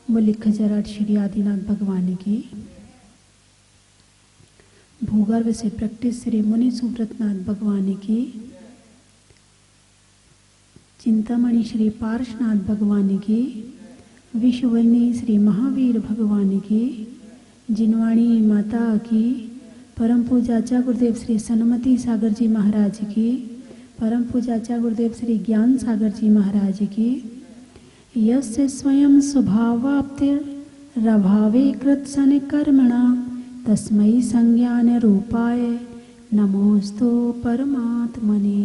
बोले खजराट श्री आदिनाथ भगवान की। भूगर्भ से प्रैक्टिस श्री मुनि सुब्रतनाथ भगवान की। चिंतामणि श्री पार्शनाथ भगवान की। विश्ववनी श्री महावीर भगवान की। जिनवाणी माता की। परम पूजाचा गुरुदेव श्री सन्मति सागर जी महाराज की। परम पूजाचा गुरुदेव श्री ज्ञान सागर जी महाराज की। यस्य स्वयं स्वभावाप्तिरभावे कृत्सन कर्मणा तस्मै संज्ञान रूपाय नमोस्तु परमात्मने।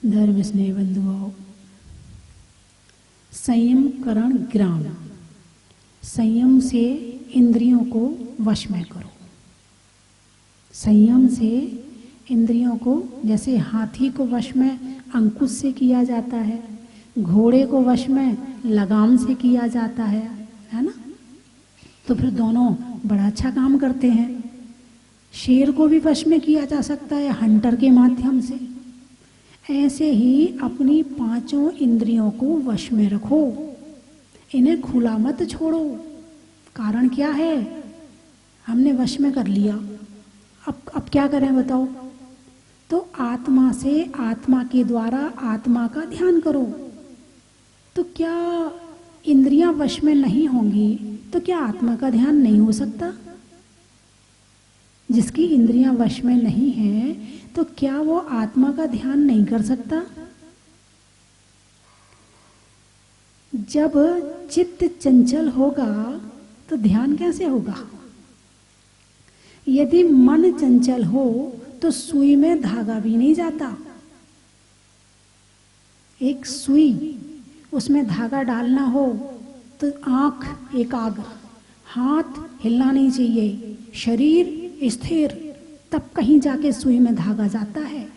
धर्म स्नेह बंधुओं, संयम करण ग्राम। संयम से इंद्रियों को वश में करो। संयम से इंद्रियों को, जैसे हाथी को वश में अंकुश से किया जाता है, घोड़े को वश में लगाम से किया जाता है ना। तो फिर दोनों बड़ा अच्छा काम करते हैं। शेर को भी वश में किया जा सकता है हंटर के माध्यम से। ऐसे ही अपनी पांचों इंद्रियों को वश में रखो, इन्हें खुला मत छोड़ो। कारण क्या है? हमने वश में कर लिया, अब क्या करें बताओ? तो आत्मा से, आत्मा के द्वारा आत्मा का ध्यान करो। तो क्या इंद्रियां वश में नहीं होंगी तो क्या आत्मा का ध्यान नहीं हो सकता? जिसकी इंद्रियां वश में नहीं है तो क्या वो आत्मा का ध्यान नहीं कर सकता? जब चित्त चंचल होगा तो ध्यान कैसे होगा? यदि मन चंचल हो तो सुई में धागा भी नहीं जाता। एक सुई, उसमें धागा डालना हो तो आंख एकाग्र, हाथ हिलना नहीं चाहिए, शरीर स्थिर, तब कहीं जाके सुई में धागा जाता है।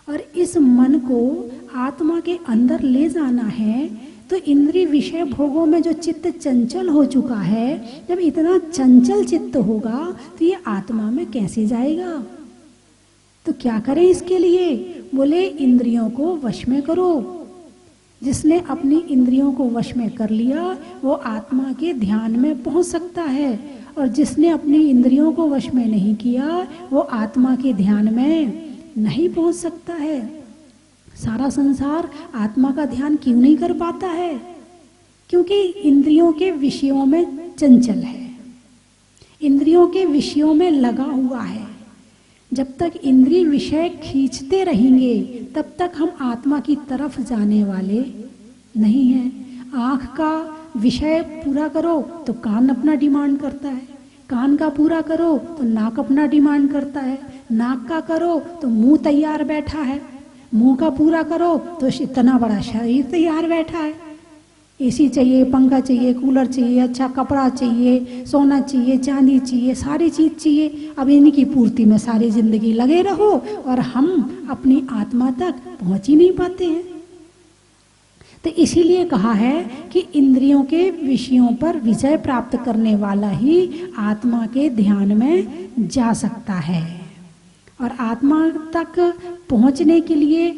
और इस मन को आत्मा के अंदर ले जाना है तो इंद्रिय विषय भोगों में जो चित्त चंचल हो चुका है, जब इतना चंचल चित्त होगा तो ये आत्मा में कैसे जाएगा? तो क्या करें इसके लिए? बोले इंद्रियों को वश में करो। जिसने अपनी इंद्रियों को वश में कर लिया वो आत्मा के ध्यान में पहुंच सकता है, और जिसने अपनी इंद्रियों को वश में नहीं किया वो आत्मा के ध्यान में नहीं पहुंच सकता है। सारा संसार आत्मा का ध्यान क्यों नहीं कर पाता है? क्योंकि इंद्रियों के विषयों में चंचल है, इंद्रियों के विषयों में लगा हुआ है। जब तक इंद्रिय विषय खींचते रहेंगे तब तक हम आत्मा की तरफ जाने वाले नहीं हैं। आँख का विषय पूरा करो तो कान अपना डिमांड करता है, कान का पूरा करो तो नाक अपना डिमांड करता है, नाक का करो तो मुंह तैयार बैठा है, मुंह का पूरा करो तो इतना बड़ा शरीर तैयार बैठा है। एसी चाहिए, पंखा चाहिए, कूलर चाहिए, अच्छा कपड़ा चाहिए, सोना चाहिए, चांदी चाहिए, सारी चीज चाहिए। अब इनकी पूर्ति में सारी जिंदगी लगे रहो और हम अपनी आत्मा तक पहुंच ही नहीं पाते हैं। तो इसीलिए कहा है कि इंद्रियों के विषयों पर विजय प्राप्त करने वाला ही आत्मा के ध्यान में जा सकता है। और आत्मा तक पहुंचने के लिए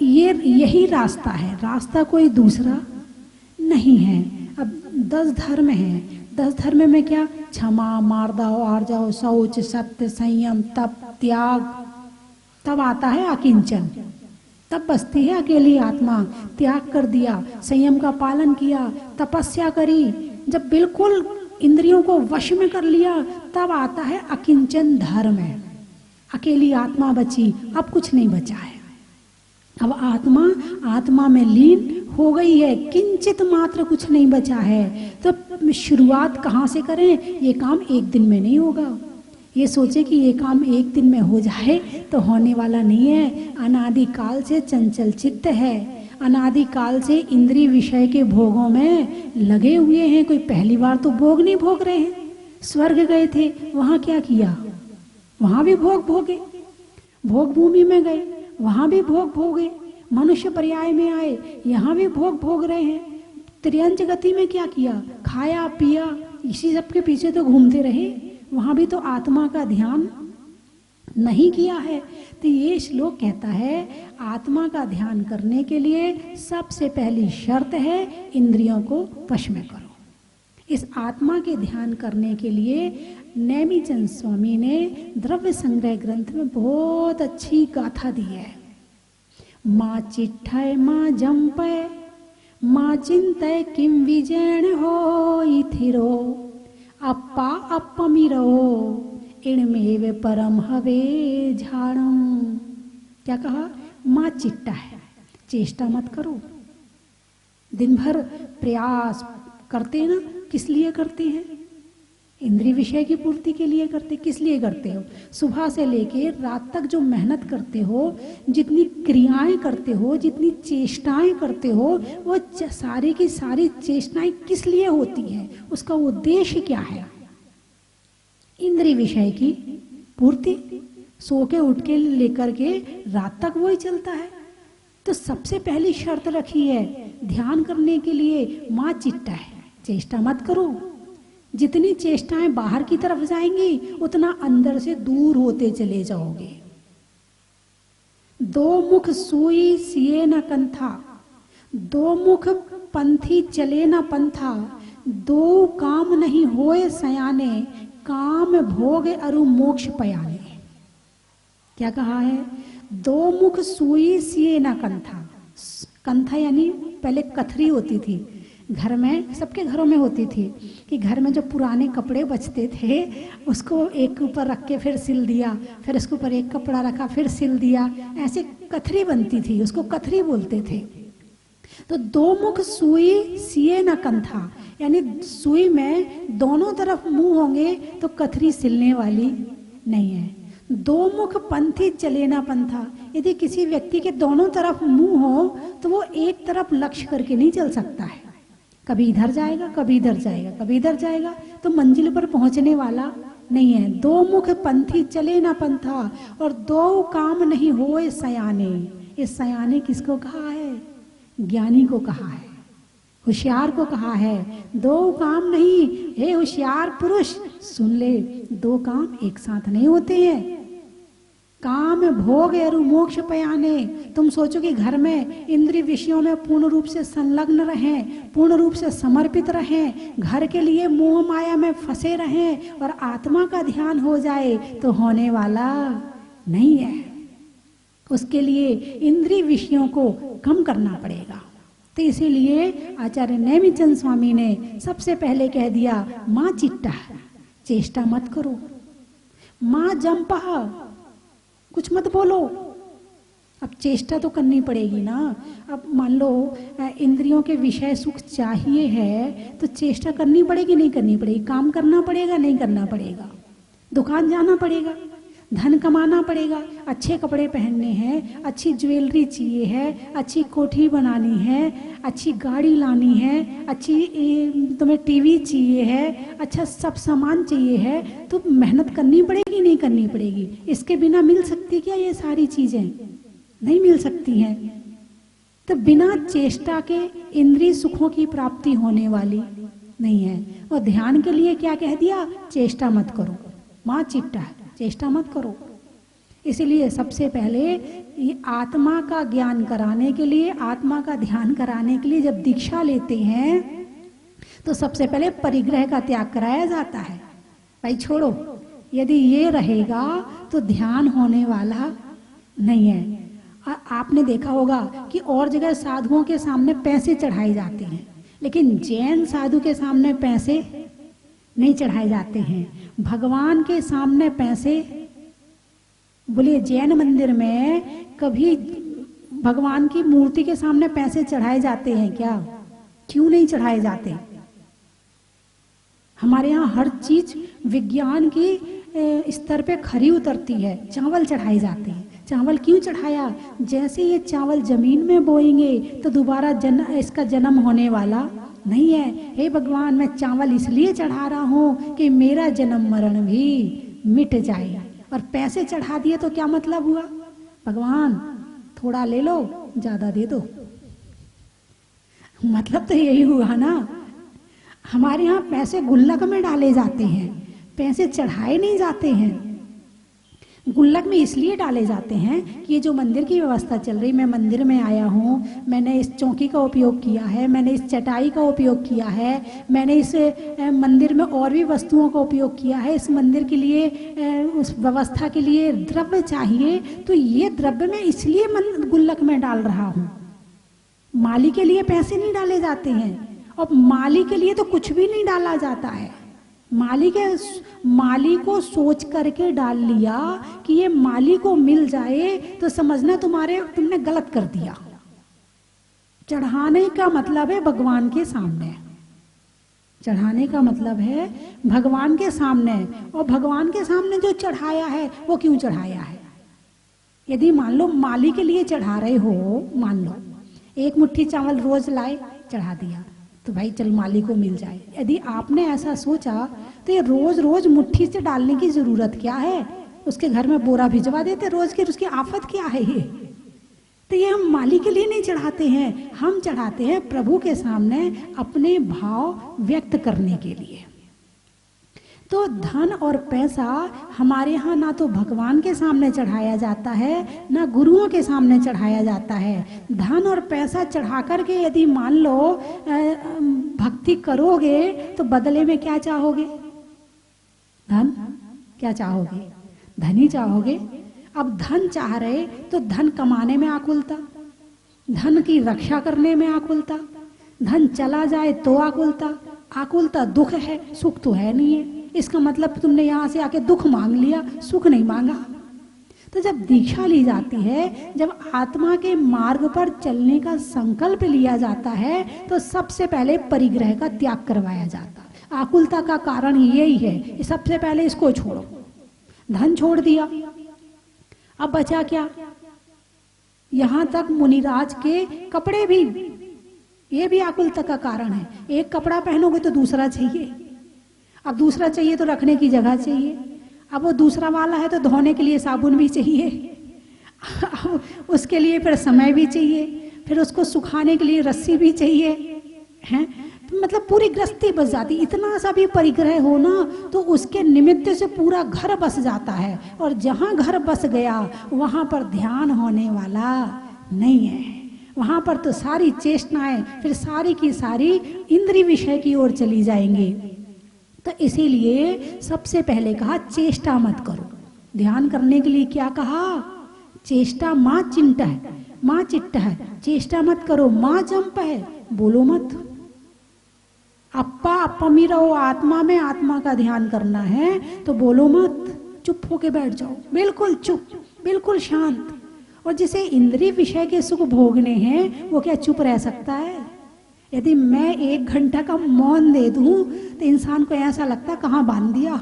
यही रास्ता है, रास्ता कोई दूसरा नहीं है। अब 10 धर्म है, 10 धर्म में क्या? क्षमा, मार्दव, आर्जव, शौच, सत्य, संयम, तप, त्याग, तब आता है अकिंचन। तब बसती है अकेली आत्मा। त्याग कर दिया, संयम का पालन किया, तपस्या करी, जब बिल्कुल इंद्रियों को वश में कर लिया तब आता है अकिंचन धर्म है। अकेली आत्मा बची, अब कुछ नहीं बचा है। अब आत्मा में लीन हो गई है, किंचित मात्र कुछ नहीं बचा है। तो शुरुआत कहाँ से करें? ये काम एक दिन में नहीं होगा। ये सोचे कि ये काम एक दिन में हो जाए तो होने वाला नहीं है। अनादि काल से चंचल चित्त है, अनादि काल से इंद्रिय विषय के भोगों में लगे हुए हैं। कोई पहली बार तो भोग नहीं भोग रहे हैं। स्वर्ग गए थे, वहां क्या किया? वहां भी भोग भोगे। भोग भूमि में गए, वहां भी भोग भोगे। मनुष्य पर्याय में आए, यहाँ भी भोग भोग रहे हैं। त्रियंच गति में क्या किया? खाया पिया, इसी सब के पीछे तो घूमते रहे। वहां भी तो आत्मा का ध्यान नहीं किया है। तो ये श्लोक कहता है आत्मा का ध्यान करने के लिए सबसे पहली शर्त है इंद्रियों को वश में करो। इस आत्मा के ध्यान करने के लिए नेमिचंद स्वामी ने द्रव्य संग्रह ग्रंथ में बहुत अच्छी गाथा दी है। माँ चिट्ठय माँ जंपय माँ चिंतय किम विजैन हो थिरो अप्पा अपमिरो इणमेव परम हवे झाड़म। क्या कहा? माँ चिट्टा है, चेष्टा मत करो। दिन भर प्रयास करते हैं ना, किस लिए करते हैं? इंद्रिय विषय की पूर्ति के लिए करते। किस लिए करते हो? सुबह से लेकर रात तक जो मेहनत करते हो, जितनी क्रियाएं करते हो, जितनी चेष्टाएं करते हो, वो सारी की सारी चेष्टाएं किस लिए होती हैं? उसका उद्देश्य क्या है? इंद्रिय विषय की पूर्ति। सो के उठ के लेकर के रात तक वही चलता है। तो सबसे पहली शर्त रखी है ध्यान करने के लिए, माँ चिट्टा है, चेष्टा मत करो। जितनी चेष्टाएं बाहर की तरफ जाएंगी उतना अंदर से दूर होते चले जाओगे। दो मुख सुई सिए न कंथा, दो मुख पंथी चले न पंथा, दो काम नहीं होए सयाने, काम भोग अरु मोक्ष पयाने। क्या कहा है? दो मुख सुई सिए न कंथा। कंथा यानी पहले कथरी होती थी घर में, सबके घरों में होती थी कि घर में जो पुराने कपड़े बचते थे उसको एक ऊपर रख के फिर सिल दिया, फिर उसके ऊपर एक कपड़ा रखा फिर सिल दिया, ऐसे कथरी बनती थी, उसको कथरी बोलते थे। तो दो मुख सुई सिए न कंथा, यानी सुई में दोनों तरफ मुंह होंगे तो कथरी सिलने वाली नहीं है। दो मुख पंथी चले ना पंथा, यदि किसी व्यक्ति के दोनों तरफ मुंह हो तो वो एक तरफ लक्ष्य करके नहीं चल सकता है। कभी इधर जाएगा, कभी इधर जाएगा, कभी इधर जाएगा, तो मंजिल पर पहुंचने वाला नहीं है। दो मुख पंथी चले ना पंथा और दो काम नहीं होए सयाने। ये सयाने किसको कहा है? ज्ञानी को कहा है, होशियार को कहा है। दो काम नहीं, हे होशियार पुरुष सुन ले, दो काम एक साथ नहीं होते हैं। काम भोग अरु मोक्ष पयाने। तुम सोचो कि घर में इंद्रिय विषयों में पूर्ण रूप से संलग्न रहें, पूर्ण रूप से समर्पित रहें, घर के लिए मोह माया में फंसे रहें और आत्मा का ध्यान हो जाए तो होने वाला नहीं है। उसके लिए इंद्रिय विषयों को कम करना पड़ेगा। तो इसीलिए आचार्य नेमिचंद स्वामी ने सबसे पहले कह दिया, माँ चिट्टा, चेष्टा मत करो। माँ जंपा, कुछ मत बोलो। अब चेष्टा तो करनी पड़ेगी ना। अब मान लो इंद्रियों के विषय सुख चाहिए है तो चेष्टा करनी पड़ेगी, नहीं करनी पड़ेगी? काम करना पड़ेगा, नहीं करना पड़ेगा? दुकान जाना पड़ेगा, धन कमाना पड़ेगा, अच्छे कपड़े पहनने हैं, अच्छी ज्वेलरी चाहिए है, अच्छी कोठी बनानी है, अच्छी गाड़ी लानी है, अच्छी तुम्हें टीवी चाहिए है, अच्छा सब सामान चाहिए है, तो मेहनत करनी पड़ेगी, नहीं करनी पड़ेगी? इसके बिना मिल सकती क्या ये सारी चीजें? नहीं मिल सकती हैं। तो बिना चेष्टा के इंद्रिय सुखों की प्राप्ति होने वाली नहीं है। और ध्यान के लिए क्या कह दिया? चेष्टा मत करो। माँ चिट्टा, चेष्टा मत करो। इसलिए सबसे पहले ये आत्मा का ज्ञान कराने के लिए, आत्मा का ध्यान कराने के लिए जब दीक्षा लेते हैं तो सबसे पहले परिग्रह का त्याग कराया जाता है। भाई छोड़ो, यदि ये रहेगा तो ध्यान होने वाला नहीं है। आपने देखा होगा कि और जगह साधुओं के सामने पैसे चढ़ाए जाते हैं, लेकिन जैन साधु के सामने पैसे नहीं चढ़ाए जाते हैं। भगवान के सामने पैसे, बोलिए जैन मंदिर में कभी भगवान की मूर्ति के सामने पैसे चढ़ाए जाते हैं क्या? क्यों नहीं चढ़ाए जाते? हमारे यहाँ हर चीज विज्ञान की स्तर पे खरी उतरती है। चावल चढ़ाए जाते हैं। चावल क्यों चढ़ाया? जैसे ये चावल जमीन में बोएंगे तो दोबारा इसका जन्म होने वाला नहीं है। हे भगवान, मैं चावल इसलिए चढ़ा रहा हूँ कि मेरा जन्म मरण भी मिट जाए। और पैसे चढ़ा दिए तो क्या मतलब हुआ? भगवान थोड़ा ले लो, ज्यादा दे दो, मतलब तो यही हुआ ना। हमारे यहाँ पैसे गुल्लक में डाले जाते हैं, पैसे चढ़ाए नहीं जाते हैं। गुल्लक में इसलिए डाले जाते हैं कि ये जो मंदिर की व्यवस्था चल रही, मैं मंदिर में आया हूँ, मैंने इस चौकी का उपयोग किया है, मैंने इस चटाई का उपयोग किया है, मैंने इस मंदिर में और भी वस्तुओं का उपयोग किया है, इस मंदिर के लिए उस व्यवस्था के लिए द्रव्य चाहिए, तो ये द्रव्य मैं इसलिए गुल्लक में डाल रहा हूँ। माली के लिए पैसे नहीं डाले जाते हैं, और माली के लिए तो कुछ भी नहीं डाला जाता है। माली को सोच करके डाल लिया कि ये माली को मिल जाए तो समझना तुमने गलत कर दिया। चढ़ाने का मतलब है भगवान के सामने, चढ़ाने का मतलब है भगवान के सामने, और भगवान के सामने जो चढ़ाया है वो क्यों चढ़ाया है। यदि मान लो माली के लिए चढ़ा रहे हो, मान लो एक मुट्ठी चावल रोज लाए चढ़ा दिया, तो भाई चल माली को मिल जाए। यदि आपने ऐसा सोचा तो ये रोज रोज मुट्ठी से डालने की जरूरत क्या है, उसके घर में बोरा भिजवा देते रोज की, उसकी आफत क्या है ये। तो ये हम माली के लिए नहीं चढ़ाते हैं, हम चढ़ाते हैं प्रभु के सामने अपने भाव व्यक्त करने के लिए। तो धन और पैसा हमारे यहाँ ना तो भगवान के सामने चढ़ाया जाता है, ना गुरुओं के सामने चढ़ाया जाता है। धन और पैसा चढ़ा करके यदि मान लो भक्ति करोगे तो बदले में क्या चाहोगे? धन। क्या चाहोगे? धन ही चाहोगे। अब धन चाह रहे तो धन कमाने में आकुलता, धन की रक्षा करने में आकुलता, धन चला जाए तो आकुलता। आकुलता दुख है, सुख तो है नहीं है। इसका मतलब तुमने यहाँ से आके दुख मांग लिया, सुख नहीं मांगा। तो जब दीक्षा ली जाती है, जब आत्मा के मार्ग पर चलने का संकल्प लिया जाता है, तो सबसे पहले परिग्रह का त्याग करवाया जाता है। आकुलता का कारण यही है, सबसे पहले इसको छोड़ो। धन छोड़ दिया, अब बचा क्या? यहाँ तक मुनिराज के कपड़े भी, ये भी आकुलता का कारण है। एक कपड़ा पहनोगे तो दूसरा चाहिए, अब दूसरा चाहिए तो रखने की जगह चाहिए, अब वो दूसरा वाला है तो धोने के लिए साबुन भी चाहिए, अब उसके लिए फिर समय भी चाहिए, फिर उसको सुखाने के लिए रस्सी भी चाहिए, हैं? तो मतलब पूरी गृहस्थी बस जाती। इतना सा भी परिग्रह हो ना तो उसके निमित्त से पूरा घर बस जाता है, और जहाँ घर बस गया वहाँ पर ध्यान होने वाला नहीं है। वहाँ पर तो सारी चेष्टाएं फिर सारी की सारी इंद्रिय विषय की ओर चली जाएंगी। तो इसीलिए सबसे पहले कहा चेष्टा मत करो। ध्यान करने के लिए क्या कहा? चेष्टा माँ चिंता है, माँ चिट्टा है, चेष्टा मत करो। माँ जंप है, बोलो मत। अप्पा अप्पा में रहो, आत्मा में आत्मा का ध्यान करना है तो बोलो मत, चुप होके बैठ जाओ, बिल्कुल चुप, बिल्कुल शांत। और जिसे इंद्रिय विषय के सुख भोगने हैं वो क्या चुप रह सकता है? यदि मैं 1 घंटा का मौन दे दूं तो इंसान को ऐसा लगता है कहाँ बांध दिया,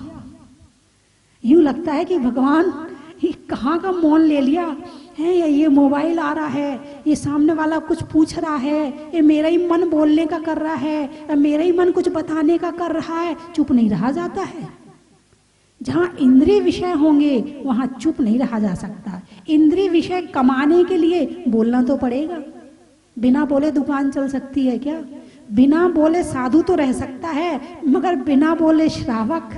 यूं लगता है कि भगवान ये कहाँ का मौन ले लिया है, या ये मोबाइल आ रहा है, ये सामने वाला कुछ पूछ रहा है, ये मेरा ही मन बोलने का कर रहा है, या मेरा ही मन कुछ बताने का कर रहा है। चुप नहीं रहा जाता है। जहाँ इंद्रिय विषय होंगे वहाँ चुप नहीं रहा जा सकता। इंद्रिय विषय कमाने के लिए बोलना तो पड़ेगा। बिना बोले दुकान चल सकती है क्या? बिना बोले साधु तो रह सकता है, मगर बिना बोले श्रावक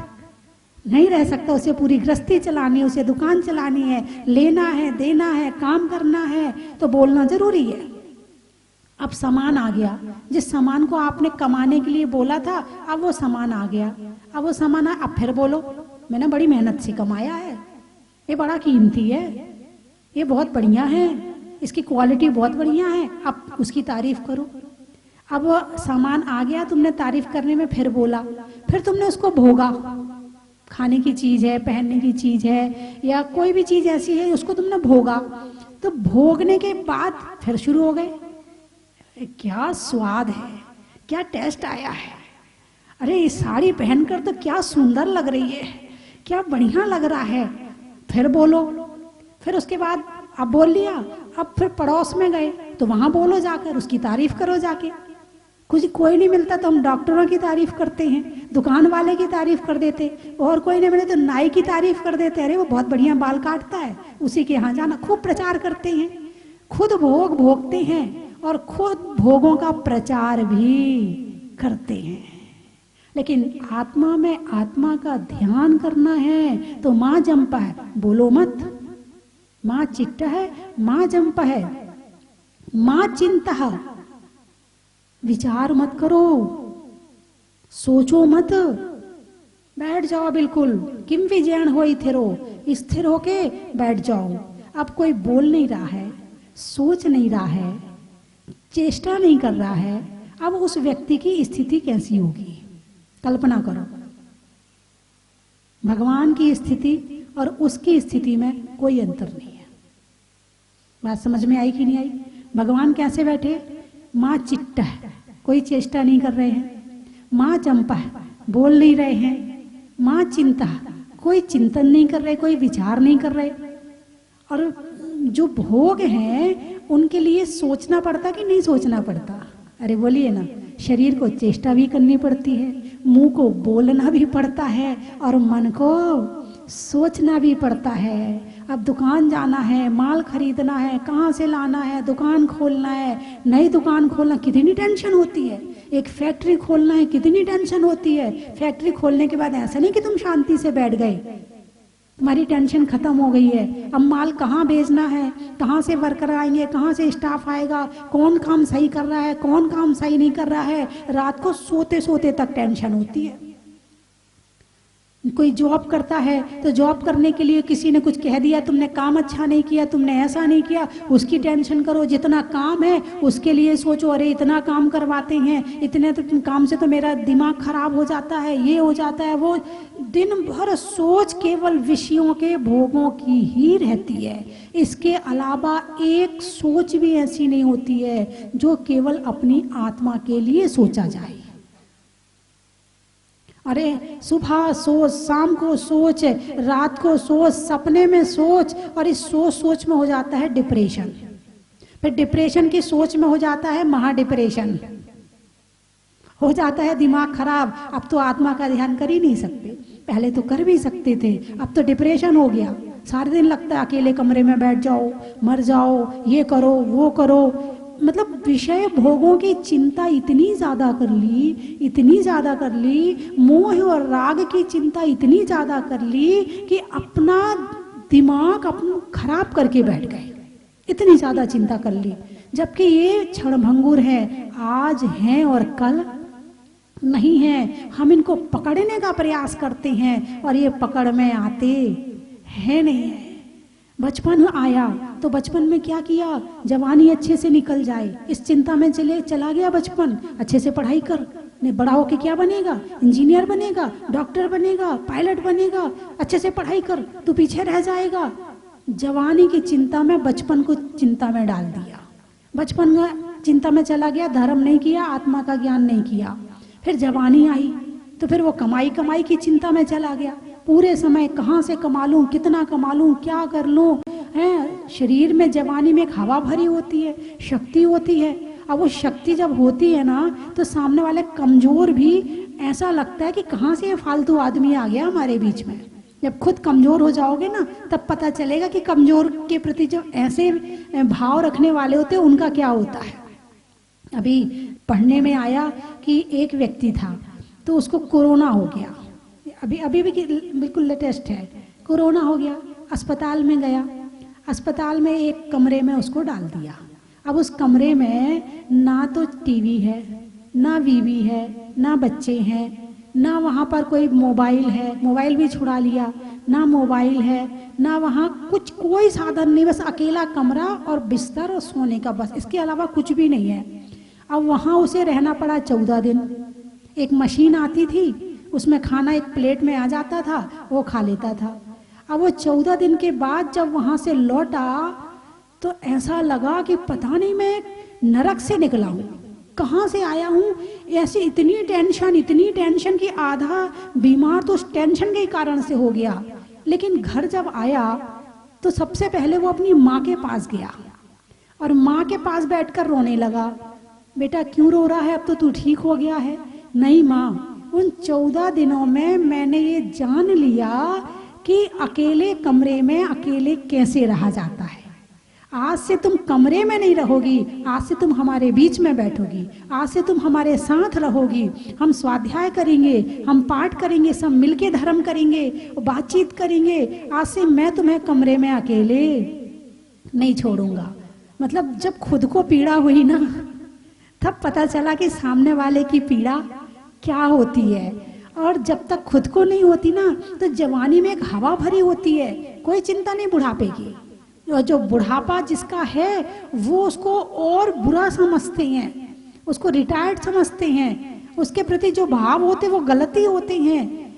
नहीं रह सकता। उसे पूरी गृहस्थी चलानी है, उसे दुकान चलानी है, लेना है, देना है, काम करना है, तो बोलना जरूरी है। अब सामान आ गया, जिस सामान को आपने कमाने के लिए बोला था अब वो सामान आ गया, अब वो सामान अब फिर बोलो मैंने बड़ी मेहनत से कमाया है, ये बड़ा कीमती है, ये बहुत बढ़िया है, इसकी क्वालिटी बहुत बढ़िया है, अब उसकी तारीफ करो। अब वो सामान आ गया, तुमने तारीफ करने में फिर बोला, फिर तुमने उसको भोगा। खाने की चीज है, पहनने की चीज है, या कोई भी चीज ऐसी है उसको तुमने भोगा। तो भोगने के बाद फिर शुरू हो गए, क्या स्वाद है, क्या टेस्ट आया है, अरे ये साड़ी पहनकर तो क्या सुंदर लग रही है, क्या बढ़िया लग रहा है, फिर बोलो। फिर उसके बाद अब बोल लिया, अब फिर पड़ोस में गए तो वहां बोलो जाकर, उसकी तारीफ करो जाके। कुछ कोई नहीं मिलता तो हम डॉक्टरों की तारीफ करते हैं, दुकान वाले की तारीफ कर देते, और कोई नहीं मिले तो नाई की तारीफ कर देते, अरे वो बहुत बढ़िया बाल काटता है, उसी के यहाँ जाना, खूब प्रचार करते हैं। खुद भोग भोगते हैं और खुद भोगों का प्रचार भी करते हैं। लेकिन आत्मा में आत्मा का ध्यान करना है तो माँ जंपा है, बोलो मत। माँ चिट्ट है, माँ जंपा है, माँ चिंता है। विचार मत करो, सोचो मत, बैठ जाओ बिल्कुल। किम विजयन हो थिरो, स्थिर होके बैठ जाओ। अब कोई बोल नहीं रहा है, सोच नहीं रहा है, चेष्टा नहीं कर रहा है। अब उस व्यक्ति की स्थिति कैसी होगी, कल्पना करो। भगवान की स्थिति और उसकी स्थिति में कोई अंतर नहीं है। बात समझ में आई कि नहीं आई? भगवान कैसे बैठे? माँ चिट्टा है, कोई चेष्टा नहीं कर रहे हैं। माँ चंपा है, बोल नहीं रहे हैं। माँ चिंता, कोई चिंतन नहीं कर रहे, कोई विचार नहीं कर रहे। और जो भोग हैं उनके लिए सोचना पड़ता कि नहीं सोचना पड़ता? अरे बोलिए ना, शरीर को चेष्टा भी करनी पड़ती है, मुंह को बोलना भी पड़ता है और मन को सोचना भी पड़ता है। अब दुकान जाना है, माल खरीदना है, कहाँ से लाना है, दुकान खोलना है, नई दुकान खोलना, कितनी टेंशन होती है। एक फैक्ट्री खोलना है, कितनी टेंशन होती है। फैक्ट्री खोलने के बाद ऐसा नहीं कि तुम शांति से बैठ गए, तुम्हारी टेंशन खत्म हो गई है। अब माल कहाँ भेजना है, कहाँ से वर्कर आएंगे, कहाँ से स्टाफ आएगा, कौन काम सही कर रहा है, कौन काम सही नहीं कर रहा है। रात को सोते सोते तक टेंशन होती है। कोई जॉब करता है तो जॉब करने के लिए किसी ने कुछ कह दिया, तुमने काम अच्छा नहीं किया, तुमने ऐसा नहीं किया, उसकी टेंशन करो। जितना काम है उसके लिए सोचो, अरे इतना काम करवाते हैं, इतने तो काम से तो मेरा दिमाग खराब हो जाता है, ये हो जाता है, वो। दिन भर सोच केवल विषयों के भोगों की ही रहती है। इसके अलावा एक सोच भी ऐसी नहीं होती है जो केवल अपनी आत्मा के लिए सोचा जाए। अरे सुबह सोच, शाम को सोच, रात को सोच, सपने में सोच, और इस सोच में हो जाता है डिप्रेशन। फिर डिप्रेशन की सोच में हो जाता है महा डिप्रेशन, हो जाता है दिमाग खराब। अब तो आत्मा का ध्यान कर ही नहीं सकते, पहले तो कर भी सकते थे, अब तो डिप्रेशन हो गया। सारे दिन लगता है अकेले कमरे में बैठ जाओ, मर जाओ, ये करो वो करो। मतलब विषय भोगों की चिंता इतनी ज्यादा कर ली, इतनी ज्यादा कर ली, मोह और राग की चिंता इतनी ज्यादा कर ली कि अपना दिमाग अपना खराब करके बैठ गए। इतनी ज्यादा चिंता कर ली, जबकि ये क्षणभंगुर है, आज हैं और कल नहीं है। हम इनको पकड़ने का प्रयास करते हैं और ये पकड़ में आते हैं नहीं है। बचपन आया तो बचपन में क्या किया, जवानी अच्छे से निकल जाए, इस चिंता में चला गया बचपन। अच्छे से पढ़ाई कर, नहीं बड़ा होके क्या बनेगा, इंजीनियर बनेगा, डॉक्टर बनेगा, पायलट बनेगा, अच्छे से पढ़ाई कर, तू पीछे रह जाएगा। जवानी की चिंता में बचपन को चिंता में डाल दिया, बचपन में चिंता में चला गया, धर्म नहीं किया, आत्मा का ज्ञान नहीं किया। फिर जवानी आई तो फिर वो कमाई की चिंता में चला गया। पूरे समय कहाँ से कमा लूं, कितना कमा लूं, क्या कर लूं, है। शरीर में जवानी में एक हवा भरी होती है, शक्ति होती है। अब वो शक्ति जब होती है ना तो सामने वाले कमजोर भी ऐसा लगता है कि कहाँ से ये फालतू आदमी आ गया हमारे बीच में। जब खुद कमजोर हो जाओगे ना तब पता चलेगा कि कमजोर के प्रति जो ऐसे भाव रखने वाले होते हैं उनका क्या होता है। अभी पढ़ने में आया कि एक व्यक्ति था तो उसको कोरोना हो गया, अभी भी बिल्कुल लेटेस्ट है, कोरोना हो गया। अस्पताल में गया, अस्पताल में एक कमरे में उसको डाल दिया। अब उस कमरे में ना तो टीवी है, ना बीवी है, ना बच्चे हैं, ना वहाँ पर कोई मोबाइल है, मोबाइल भी छुड़ा लिया, ना मोबाइल है, ना वहाँ कुछ कोई साधन नहीं, बस अकेला कमरा और बिस्तर और सोने का, बस इसके अलावा कुछ भी नहीं है। अब वहाँ उसे रहना पड़ा 14 दिन। एक मशीन आती थी, उसमें खाना एक प्लेट में आ जाता था, वो खा लेता था। अब वो 14 दिन के बाद जब वहाँ से लौटा तो ऐसा लगा कि पता नहीं मैं नरक से निकला हूँ, कहाँ से आया हूँ। ऐसी इतनी टेंशन कि आधा बीमार तो उस टेंशन के कारण से हो गया। लेकिन घर जब आया तो सबसे पहले वो अपनी माँ के पास गया और माँ के पास बैठकर रोने लगा। बेटा क्यों रो रहा है, अब तो तू ठीक हो गया है। नहीं माँ, उन 14 दिनों में मैंने ये जान लिया कि अकेले कमरे में अकेले कैसे रहा जाता है। आज से तुम कमरे में नहीं रहोगी, आज से तुम हमारे बीच में बैठोगी, आज से तुम हमारे साथ रहोगी, हम स्वाध्याय करेंगे, हम पाठ करेंगे, सब मिलके धर्म करेंगे, बातचीत करेंगे, आज से मैं तुम्हें कमरे में अकेले नहीं छोड़ूंगा। मतलब जब खुद को पीड़ा हुई ना, तब पता चला कि सामने वाले की पीड़ा क्या होती है। और जब तक खुद को नहीं होती ना, तो जवानी में एक हवा भरी होती है, कोई चिंता नहीं बुढ़ापे की। और जो बुढ़ापा जिसका है वो उसको और बुरा समझते हैं, उसको रिटायर्ड समझते हैं, उसके प्रति जो भाव होते वो गलती होते हैं।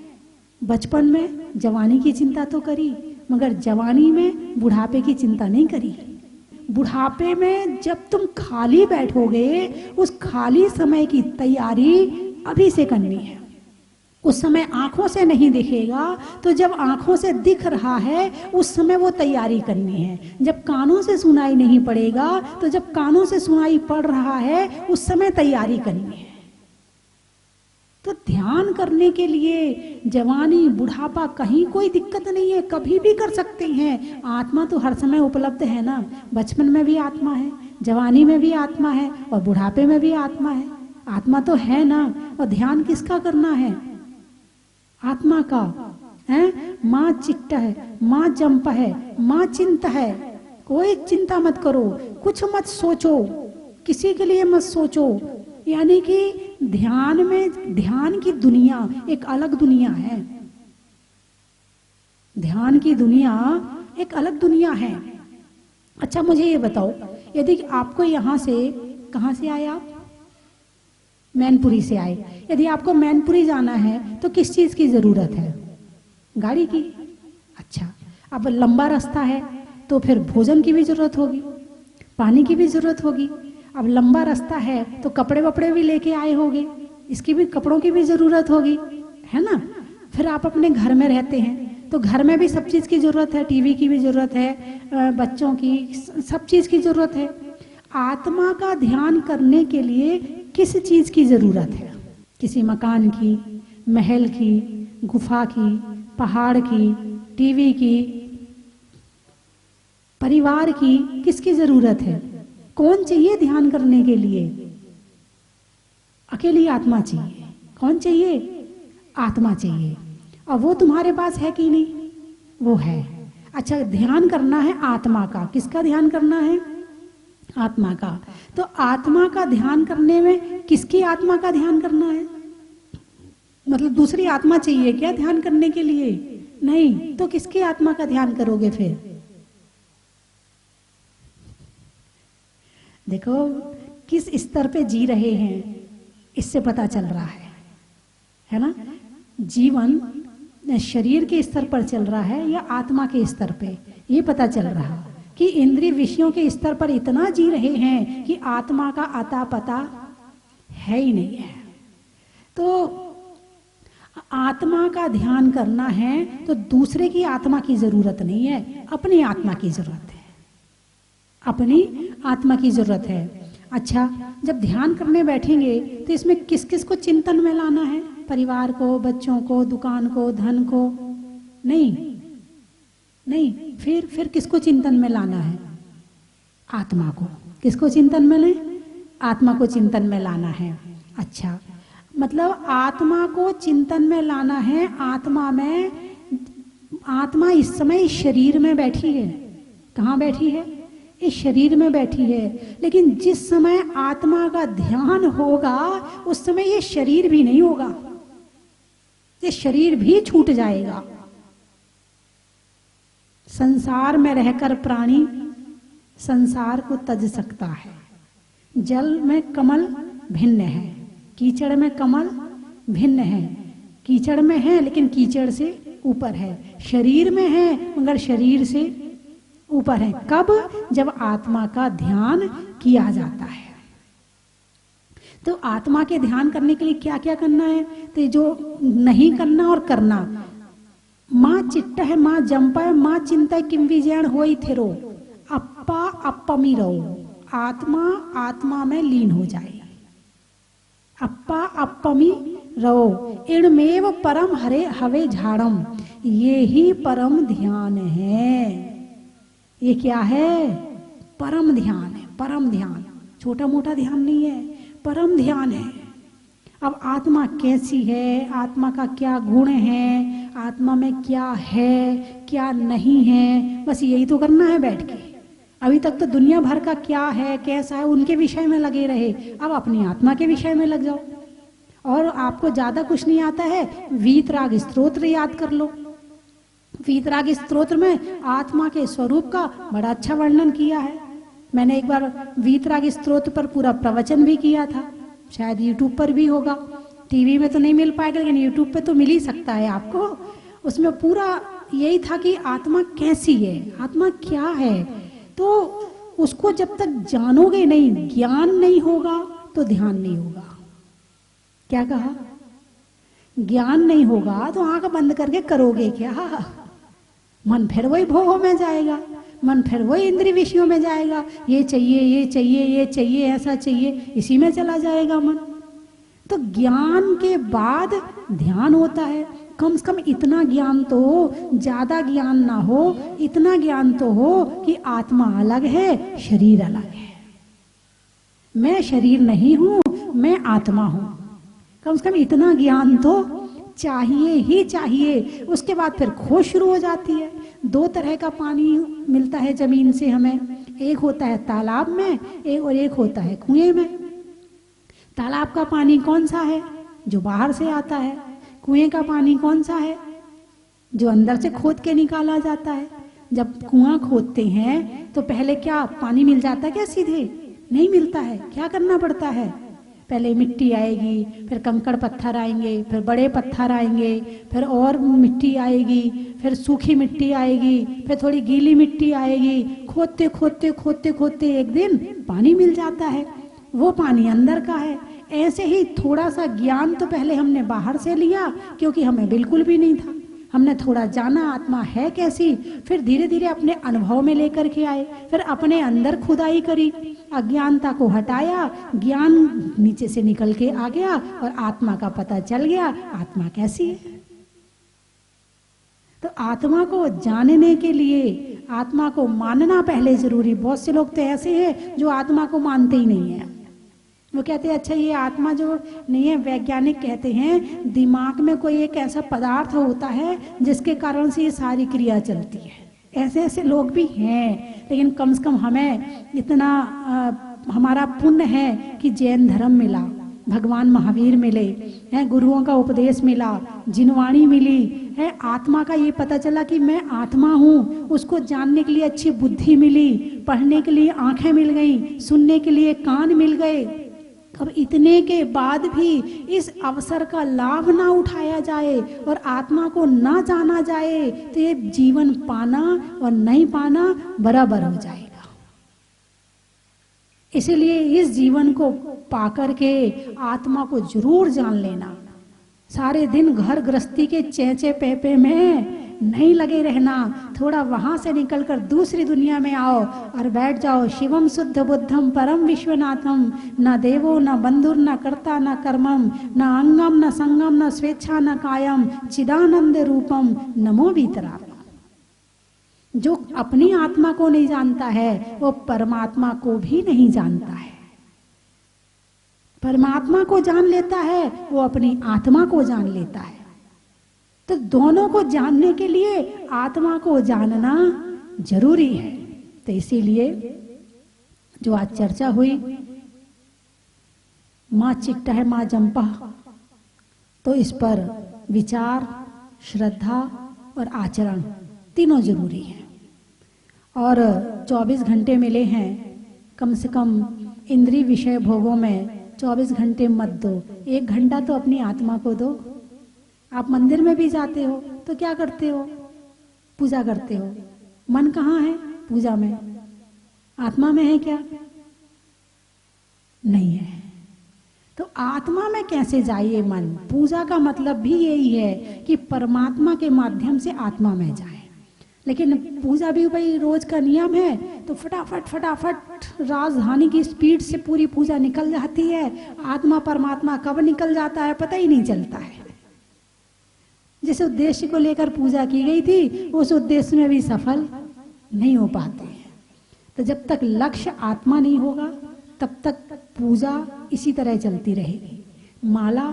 बचपन में जवानी की चिंता तो करी, मगर जवानी में बुढ़ापे की चिंता नहीं करी। बुढ़ापे में जब तुम खाली बैठोगे, उस खाली समय की तैयारी अभी से करनी है। उस समय आंखों से नहीं दिखेगा, तो जब आंखों से दिख रहा है उस समय वो तैयारी करनी है। जब कानों से सुनाई नहीं पड़ेगा, तो जब कानों से सुनाई पड़ रहा है उस समय तैयारी करनी है। तो ध्यान करने के लिए जवानी बुढ़ापा कहीं कोई दिक्कत नहीं है, कभी भी कर सकते हैं। आत्मा तो हर समय उपलब्ध है ना, बचपन में भी आत्मा है, जवानी में भी आत्मा है और बुढ़ापे में भी आत्मा है। आत्मा तो है ना। और ध्यान किसका करना है? आत्मा का है। माँ चिट्टा है, माँ जंपा है, माँ चिंता है। कोई चिंता मत करो, कुछ मत सोचो, किसी के लिए मत सोचो। यानी कि ध्यान में, ध्यान की दुनिया एक अलग दुनिया है। ध्यान की दुनिया एक अलग दुनिया है। अच्छा मुझे ये बताओ, यदि आपको यहाँ से, कहाँ से आए आप? मैनपुरी से आए। यदि आपको मैनपुरी जाना है तो किस चीज की जरूरत है? गाड़ी की। अच्छा, अब लंबा रास्ता है तो फिर भोजन की भी जरूरत होगी, पानी की भी जरूरत होगी। अब लंबा रास्ता है तो कपड़े वपड़े भी लेके आए होंगे, इसकी भी, कपड़ों की भी जरूरत होगी, है ना। फिर आप अपने घर में रहते हैं तो घर में भी सब चीज की जरूरत है, टीवी की भी जरूरत है, बच्चों की, सब चीज की जरूरत है। आत्मा का ध्यान करने के लिए किस चीज की जरूरत है? किसी मकान की, महल की, गुफा की, पहाड़ की, टीवी की, परिवार की, किसकी जरूरत है? कौन चाहिए ध्यान करने के लिए? अकेली आत्मा चाहिए। कौन चाहिए? आत्मा चाहिए। और वो तुम्हारे पास है कि नहीं? वो है। अच्छा, ध्यान करना है आत्मा का। किसका ध्यान करना है? आत्मा का। तो आत्मा का ध्यान करने में किसकी आत्मा का ध्यान करना है? मतलब दूसरी आत्मा चाहिए क्या ध्यान करने के लिए? नहीं। तो किसकी आत्मा का ध्यान करोगे फिर? देखो किस स्तर पे जी रहे हैं, इससे पता चल रहा है ना। जीवन शरीर के स्तर पर चल रहा है या आत्मा के स्तर पे, ये पता चल रहा है कि इंद्रिय विषयों के स्तर पर इतना जी रहे हैं कि आत्मा का अता पता है ही नहीं है। तो आत्मा का ध्यान करना है तो दूसरे की आत्मा की जरूरत नहीं है, अपनी आत्मा की जरूरत है, अपनी आत्मा की जरूरत है। अच्छा, जब ध्यान करने बैठेंगे तो इसमें किस किस को चिंतन में लाना है? परिवार को, बच्चों को, दुकान को, धन को? नहीं। फिर किसको चिंतन में लाना है? आत्मा को। किसको चिंतन में लें? आत्मा को चिंतन में लाना है। अच्छा, मतलब आत्मा को चिंतन में लाना है। आत्मा इस समय इस शरीर में बैठी है। कहाँ बैठी है? इस शरीर में बैठी है। लेकिन जिस समय आत्मा का ध्यान होगा उस समय ये शरीर भी नहीं होगा, ये शरीर भी छूट जाएगा। संसार में रहकर प्राणी संसार को तज सकता है। जल में कमल भिन्न है, कीचड़ में कमल भिन्न है। कीचड़ में है लेकिन कीचड़ से ऊपर है, शरीर में है मगर शरीर से ऊपर है। कब? जब आत्मा का ध्यान किया जाता है। तो आत्मा के ध्यान करने के लिए क्या क्या करना है? तो जो नहीं करना और करना। माँ चिट्टा है, माँ जंपा है, माँ चिंता किम विजयन होई थिरो, अप्पा अप्पमी रहो। आत्मा आत्मा में लीन हो जाए। अप्पा अप्पमी रहो। इणमेव परम हरे हवे झाड़म, ये ही परम ध्यान है। ये क्या है? परम ध्यान है, परम ध्यान, छोटा मोटा ध्यान नहीं है, परम ध्यान है। अब आत्मा कैसी है, आत्मा का क्या गुण है, आत्मा में क्या है क्या नहीं है, बस यही तो करना है बैठ के। अभी तक तो दुनिया भर का क्या है कैसा है उनके विषय में लगे रहे, अब अपनी आत्मा के विषय में लग जाओ। और आपको ज्यादा कुछ नहीं आता है, वीतराग स्तोत्र याद कर लो। वीतराग स्तोत्र में आत्मा के स्वरूप का बड़ा अच्छा वर्णन किया है। मैंने एक बार वीतराग स्तोत्र पर पूरा प्रवचन भी किया था, शायद यूट्यूब पर भी होगा, टीवी में तो नहीं मिल पाएगा लेकिन यूट्यूब पे तो मिल ही सकता है आपको। उसमें पूरा यही था कि आत्मा कैसी है, आत्मा क्या है। तो उसको जब तक जानोगे नहीं, ज्ञान नहीं होगा तो ध्यान नहीं होगा। क्या कहा? ज्ञान नहीं होगा तो आंख बंद करके करोगे क्या? मन फिर वही भोगों में जाएगा, मन फिर वही इंद्रिय विषयों में जाएगा, ये चाहिए ये चाहिए ये चाहिए ऐसा चाहिए, इसी में चला जाएगा मन। तो ज्ञान के बाद ध्यान होता है। कम से कम इतना ज्ञान तो हो, ज्यादा ज्ञान ना हो, इतना ज्ञान तो हो कि आत्मा अलग है, शरीर अलग है। मैं शरीर नहीं हूं, मैं आत्मा हूं। कम से कम इतना ज्ञान तो चाहिए ही चाहिए। उसके बाद फिर खोज शुरू हो जाती है। दो तरह का पानी मिलता है जमीन से हमें, एक होता है तालाब में, एक होता है कुएं में। तालाब का पानी कौन सा है? जो बाहर से आता है। कुएं का पानी कौन सा है? जो अंदर से खोद के निकाला जाता है। जब कुआं खोदते हैं तो पहले क्या पानी मिल जाता है क्या सीधे? नहीं मिलता है। क्या करना पड़ता है? पहले मिट्टी आएगी, फिर कंकड़ पत्थर आएंगे, फिर बड़े पत्थर आएंगे, फिर और मिट्टी आएगी, फिर सूखी मिट्टी आएगी, फिर थोड़ी गीली मिट्टी आएगी। खोदते खोदते खोदते खोदते एक दिन पानी मिल जाता है, वो पानी अंदर का है। ऐसे ही थोड़ा सा ज्ञान तो पहले हमने बाहर से लिया क्योंकि हमें बिल्कुल भी नहीं था। हमने थोड़ा जाना आत्मा है कैसी, फिर धीरे धीरे अपने अनुभव में लेकर के आए, फिर अपने अंदर खुदाई करी, अज्ञानता को हटाया, ज्ञान नीचे से निकल के आ गया और आत्मा का पता चल गया आत्मा कैसी है। तो आत्मा को जानने के लिए आत्मा को मानना पहले जरूरी। बहुत से लोग तो ऐसे हैं जो आत्मा को मानते ही नहीं है। वो कहते हैं अच्छा ये आत्मा जो नहीं है, वैज्ञानिक कहते हैं दिमाग में कोई एक ऐसा पदार्थ होता है जिसके कारण से ये सारी क्रिया चलती है। ऐसे ऐसे लोग भी हैं, लेकिन कम से कम हमें इतना हमारा पुण्य है कि जैन धर्म मिला, भगवान महावीर मिले हैं, गुरुओं का उपदेश मिला, जिनवाणी मिली है, आत्मा का ये पता चला कि मैं आत्मा हूँ। उसको जानने के लिए अच्छी बुद्धि मिली, पढ़ने के लिए आंखें मिल गई, सुनने के लिए कान मिल गए। अब इतने के बाद भी इस अवसर का लाभ ना उठाया जाए और आत्मा को ना जाना जाए तो ये जीवन पाना और नहीं पाना बराबर हो जाएगा। इसलिए इस जीवन को पाकर के आत्मा को जरूर जान लेना। सारे दिन घर गृहस्थी के चेचे पेपे में नहीं लगे रहना, थोड़ा वहां से निकलकर दूसरी दुनिया में आओ और बैठ जाओ। शिवम शुद्ध बुद्धम परम विश्वनाथम, न देवो न बंधुर न कर्ता न कर्मम, न अंगम न संगम न स्वेच्छा न कायम, चिदानंद रूपम नमो वीतराग। जो अपनी आत्मा को नहीं जानता है वो परमात्मा को भी नहीं जानता है। परमात्मा को जान लेता है वो अपनी आत्मा को जान लेता है। तो दोनों को जानने के लिए आत्मा को जानना जरूरी है। तो इसीलिए जो आज चर्चा हुई, माँ चिट्टा है माँ जंपा, तो इस पर विचार, श्रद्धा और आचरण तीनों जरूरी हैं। और 24 घंटे मिले हैं, कम से कम इंद्रिय विषय भोगों में 24 घंटे मत दो, 1 घंटा तो अपनी आत्मा को दो। आप मंदिर में भी जाते हो तो क्या करते हो? पूजा करते हो। मन कहाँ है? पूजा में। आत्मा में है क्या? नहीं है। तो आत्मा में कैसे जाइए मन? पूजा का मतलब भी यही है कि परमात्मा के माध्यम से आत्मा में जाए। लेकिन पूजा भी भाई रोज का नियम है तो फटाफट फटाफट राजधानी की स्पीड से पूरी पूजा निकल जाती है। आत्मा परमात्मा कब निकल जाता है पता ही नहीं चलता है। जिस उद्देश्य को लेकर पूजा की गई थी उस उद्देश्य में भी सफल नहीं हो पाते हैं। तो जब तक लक्ष्य आत्मा नहीं होगा तब तक पूजा इसी तरह चलती रहेगी, माला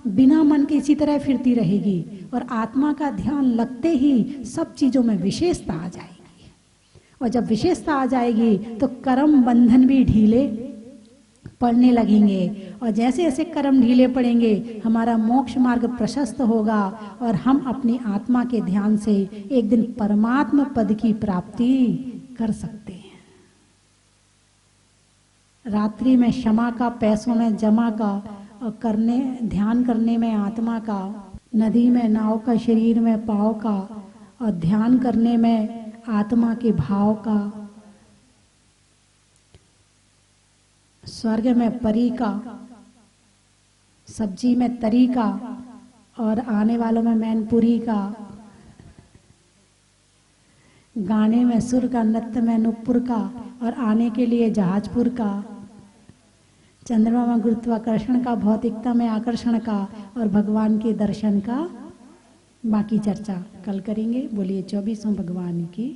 बिना मन के इसी तरह फिरती रहेगी, और आत्मा का ध्यान लगते ही सब चीजों में विशेषता आ जाएगी। और जब विशेषता आ जाएगी तो कर्म बंधन भी ढीले पड़ने लगेंगे, और जैसे जैसे कर्म ढीले पड़ेंगे हमारा मोक्ष मार्ग प्रशस्त होगा और हम अपनी आत्मा के ध्यान से एक दिन परमात्मा पद की प्राप्ति कर सकते हैं। रात्रि में क्षमा का, पैसों में जमा का, और करने ध्यान करने में आत्मा का, नदी में नाव का, शरीर में पाँव का, और ध्यान करने में आत्मा के भाव का, स्वर्ग में परी का, सब्जी में तरी का, और आने वालों में मैनपुरी का, गाने में सुर का, नृत्य में नुपुर का, और आने के लिए जहाजपुर का, चंद्रमा में गुरुत्वाकर्षण का, भौतिकता में आकर्षण का, और भगवान के दर्शन का। बाकी चर्चा कल करेंगे। बोलिए 24वें भगवान की।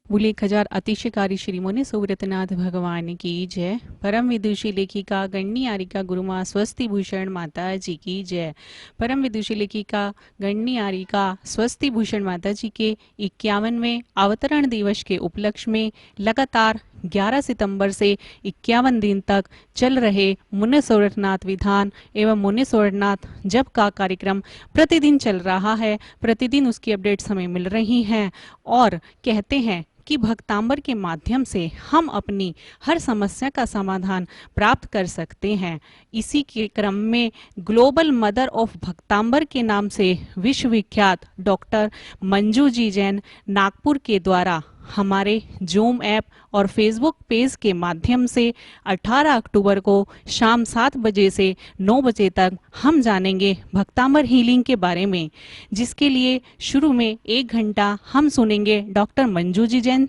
बोले 1000 अतिशयकारी श्री मुनि सुव्रतनाथ भगवान की जय। परम विदुषी लेखिका गण्य आरिका गुरुमा स्वस्ति भूषण माता जी की जय। परम विदुषी लेखिका गण्य आरिका स्वस्ति भूषण माता जी के 51वें अवतरण दिवस के उपलक्ष्य में लगातार 11 सितंबर से 51 दिन तक चल रहे मुनि सुव्रतनाथ विधान एवं मुनि सुव्रतनाथ जप का कार्यक्रम प्रतिदिन चल रहा है। प्रतिदिन उसकी अपडेट्स हमें मिल रही हैं और कहते हैं कि भक्तांबर के माध्यम से हम अपनी हर समस्या का समाधान प्राप्त कर सकते हैं। इसी के क्रम में ग्लोबल मदर ऑफ भक्तांबर के नाम से विश्वविख्यात डॉक्टर मंजू जी जैन नागपुर के द्वारा हमारे जूम ऐप और फेसबुक पेज के माध्यम से 18 अक्टूबर को शाम 7 बजे से 9 बजे तक हम जानेंगे भक्तांबर हीलिंग के बारे में, जिसके लिए शुरू में 1 घंटा हम सुनेंगे डॉक्टर मंजू जी जैन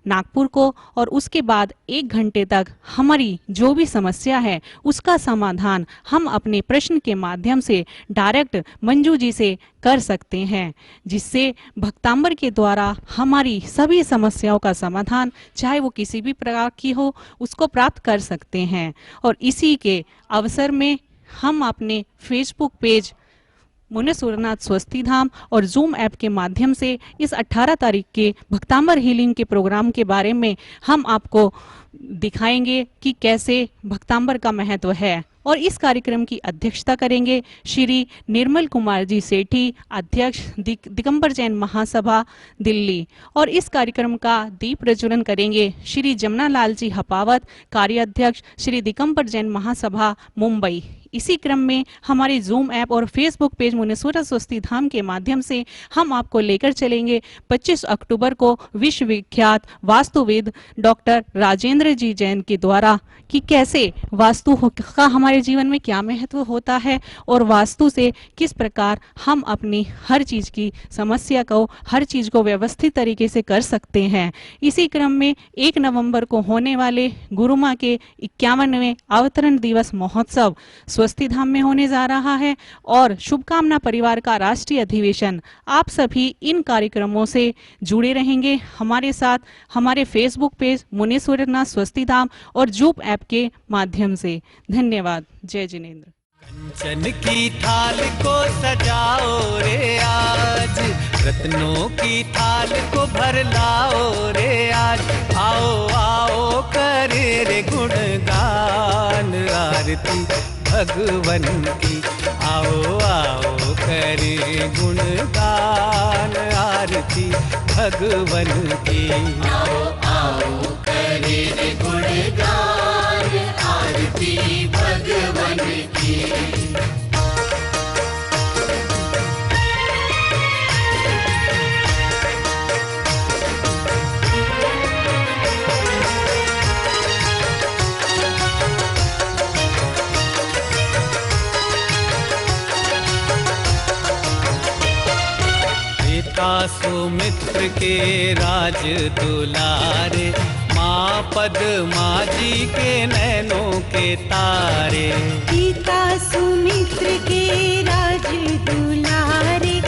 नागपुर को, और उसके बाद 1 घंटे तक हमारी जो भी समस्या है उसका समाधान हम अपने प्रश्न के माध्यम से डायरेक्ट मंजू जी से कर सकते हैं, जिससे भक्तांबर के द्वारा हमारी सभी समस्याओं का समाधान चाहे वो किसी भी प्रकार की हो उसको प्राप्त कर सकते हैं। और इसी के अवसर में हम अपने फेसबुक पेज मुनि सुव्रतनाथ स्वस्ति धाम और जूम ऐप के माध्यम से इस 18 तारीख के भक्तांबर हीलिंग के प्रोग्राम के बारे में हम आपको दिखाएंगे कि कैसे भक्तांबर का महत्व है। और इस कार्यक्रम की अध्यक्षता करेंगे श्री निर्मल कुमार जी सेठी, अध्यक्ष दिगंबर जैन महासभा दिल्ली। और इस कार्यक्रम का दीप प्रज्वलन करेंगे श्री जमुना लाल जी हपावत, कार्याध्यक्ष श्री दिगंबर जैन महासभा मुंबई। इसी क्रम में हमारे जूम ऐप और फेसबुक पेज मुनि सुव्रतनाथ स्वस्ति धाम के माध्यम से हम आपको लेकर चलेंगे 25 अक्टूबर को विश्वविख्यात वास्तुविद डॉक्टर राजेंद्र जी जैन के द्वारा कि कैसे वास्तु का हमारे जीवन में क्या महत्व होता है और वास्तु से किस प्रकार हम अपनी हर चीज की समस्या को, हर चीज को व्यवस्थित तरीके से कर सकते हैं। इसी क्रम में 1 नवंबर को होने वाले गुरु माँ के 51वें अवतरण दिवस महोत्सव स्वस्ति धाम में होने जा रहा है और शुभकामना परिवार का राष्ट्रीय अधिवेशन। आप सभी इन कार्यक्रमों से जुड़े रहेंगे हमारे साथ हमारे फेसबुक पेज मुनि सुव्रतनाथ स्वस्ति धाम और जूम ऐप के माध्यम से। धन्यवाद। जय जिनेंद्र। कंचन की थाल को सजाओ रे आज, रत्नों की थाल को भर लाओ रे आज। आओ आओ करे रे गुणगान आरती भगवन की। आओ आओ करे गुणगान आरती भगवन की। आओ आओ करे रे गुणगान आरती भगवन की। सुमित्र के राज दुलारे, माँ पद्मा जी के नैनों के तारे। पिता सुमित्र के राज दुलारे,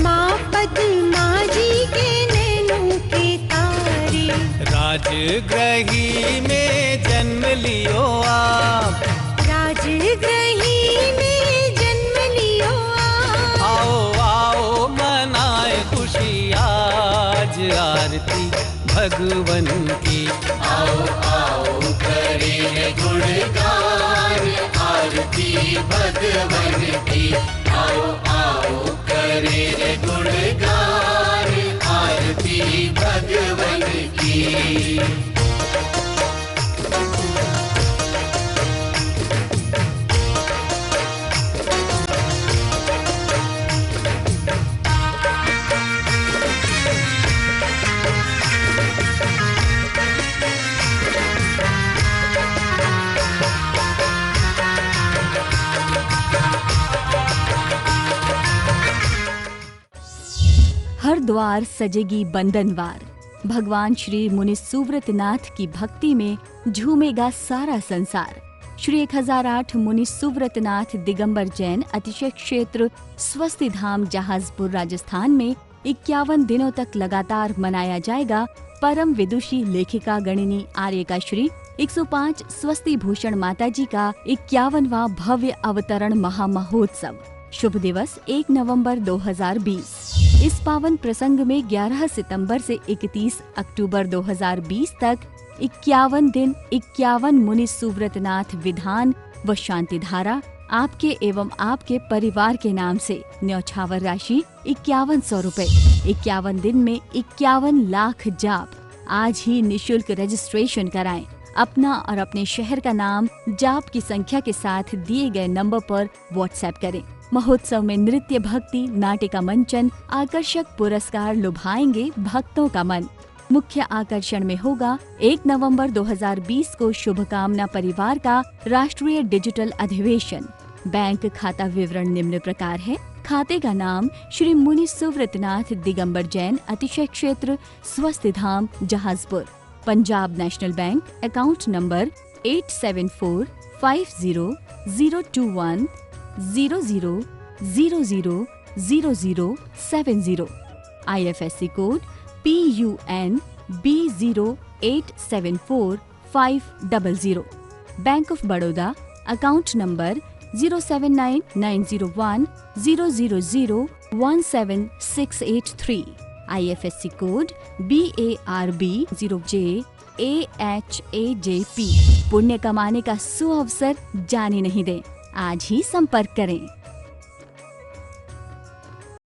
माँ पद्मा जी के नैनों के तारे। राज राजगृही में जन्म लियो आप, राजगृही में जन्म लियो आप। आओ आओ मनाए खुशी आज आरती भगवन की। आओ आओ करे गुणगान आरती भगवन की। आओ आओ करे गुणगान आरती भगवन की। हर द्वार सजेगी बंधनवार। भगवान श्री मुनि सुव्रतनाथ की भक्ति में झूमेगा सारा संसार। श्री 1008 मुनि सुव्रतनाथ दिगंबर जैन अतिशय क्षेत्र स्वस्ति धाम जहाजपुर राजस्थान में 51 दिनों तक लगातार मनाया जाएगा परम विदुषी लेखिका गणिनी आर्यका श्री 105 स्वस्ति भूषण माताजी का 51वां भव्य अवतरण महामहोत्सव। शुभ दिवस 1 नवंबर 2020। इस पावन प्रसंग में 11 सितंबर से 31 अक्टूबर 2020 तक 51 दिन 51 मुनि सुव्रतनाथ विधान व शांति धारा आपके एवं आपके परिवार के नाम से न्यौछावर राशि 5100 रुपए। 51 दिन में 51 लाख जाप। आज ही निशुल्क रजिस्ट्रेशन कराएं। अपना और अपने शहर का नाम जाप की संख्या के साथ दिए गए नंबर पर व्हाट्सएप करें। महोत्सव में नृत्य, भक्ति, नाटिका मंचन, आकर्षक पुरस्कार लुभाएंगे भक्तों का मन। मुख्य आकर्षण में होगा 1 नवंबर 2020 को शुभकामना परिवार का राष्ट्रीय डिजिटल अधिवेशन। बैंक खाता विवरण निम्न प्रकार है। खाते का नाम श्री मुनि सुव्रतनाथ दिगंबर जैन अतिशय क्षेत्र Swasti Dham Jahazpur. Punjab National Bank account number 874500000070। IFSC code PUN B0874500। Bank of Baroda account number 0799010001768 IFSC code BARB 0JAHAJP। पुण्य कमाने का सुअवसर जाने नहीं दें। आज ही संपर्क करें।